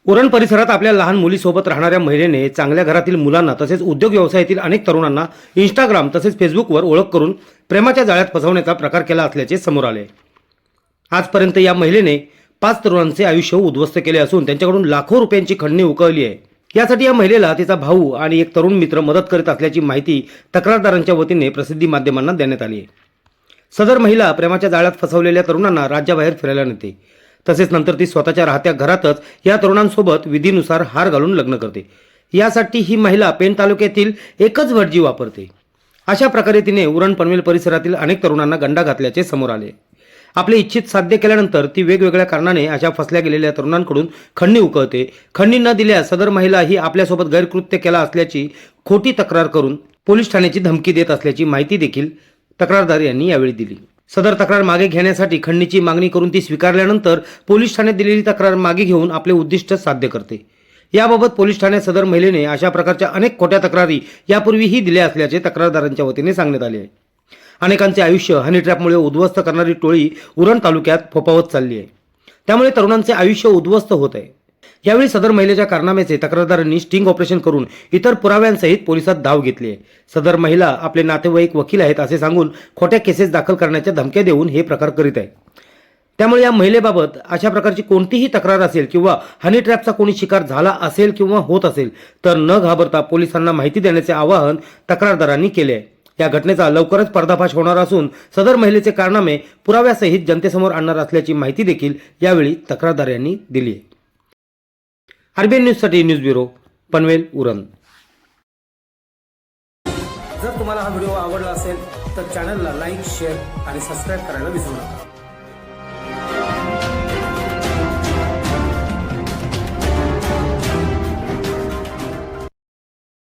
उरण परिसरात आपल्या लहान मुलीसोबत राहणाऱ्या महिलेने चांगल्या घरातील मुलांना तसेच उद्योग व्यवसायातील अनेक तरुणांना इंस्टाग्राम तसेच फेसबुकवर ओळख करून प्रेमाच्या जाळ्यात फसवण्याचा प्रकार केला असल्याचे समोर आले। आजपर्यंत या महिलेने 5 तरुणांचे आयुष्य उद्ध्वस्त केले असून त्यांच्याकडून लाखो रुपयांची खंडणी उकळली आहे। यासाठी या महिलेला तिचा भाऊ आणि एक तरुण मित्र मदत करीत असल्याची माहिती तक्रारदारांच्या वतीने प्रसिद्धी माध्यमांना देण्यात आली आहे। सदर महिला प्रेमाच्या जाळ्यात फसवलेल्या तरुणांना राज्याबाहेर फिरायला नेते, तसेच नंतर ती स्वतःच्या राहत्या घरातच या तरुणांसोबत विधीनुसार हार घालून लग्न करते। यासाठी ही महिला पेण तालुक्यातील एकच भटजी वापरते। अशा प्रकारे तिने उरण पनवेल परिसरातील अनेक तरुणांना गंडा घातल्याचे समोर आले। आपले इच्छित साध्य केल्यानंतर ती वेगवेगळ्या कारणाने अशा फसल्या गेलेल्या तरुणांकडून खंडणी उकळते। खंडणी न दिल्यास सदर महिला ही आपल्यासोबत गैरकृत्य केला असल्याची खोटी तक्रार करून पोलीस ठाण्याची धमकी देत असल्याची माहिती देखील तक्रारदार यांनी यावेळी दिली। सदर तक्रार मागे घेण्यासाठी खंडणीची मागणी करून ती स्वीकारल्यानंतर पोलीस ठाण्यात दिलेली तक्रार मागे घेऊन आपले उद्दिष्ट साध्य करते। याबाबत पोलीस ठाण्यात सदर महिलेने अशा प्रकारच्या अनेक खोट्या तक्रारी यापूर्वीही दिल्या असल्याचे तक्रारदारांच्या वतीने सांगण्यात आले आहे। अनेकांचे आयुष्य हनी ट्रॅपमुळे उद्ध्वस्त करणारी टोळी उरण तालुक्यात फोफावत चालली आहे, त्यामुळे तरुणांचे आयुष्य उद्ध्वस्त होत आहे। यावेळी सदर महिलेच्या कारनाम्याचे तक्रारदारांनी स्टिंग ऑपरेशन करून इतर पुराव्यांसहित पोलिसात धाव घेतली आहे। सदर महिला आपले नातेवाईक वकील आहेत असे सांगून खोट्या केसेस दाखल करण्याच्या धमक्या देऊन हे प्रकार करीत आहे। त्यामुळे या महिलेबाबत अशा प्रकारची कोणतीही तक्रार असेल किंवा हनी ट्रॅपचा कोणी शिकार झाला असेल किंवा होत असेल तर न घाबरता पोलिसांना माहिती देण्याचे आवाहन तक्रारदारांनी केले आहे। या घटनेचा लवकरच पर्दाफाश होणार असून सदर महिलेचे कारनामे पुराव्यासहित जनतेसमोर आणणार असल्याची माहिती देखील यावेळी तक्रारदारांनी दिली आहे। आरबीएन न्यूजसाठी न्यूज ब्युरो, पनवेल, उरण। जर तुम्हाला हा व्हिडिओ आवडला असेल तर चॅनलला लाईक, शेअर आणि सबस्क्राईब करायला विसरू नका।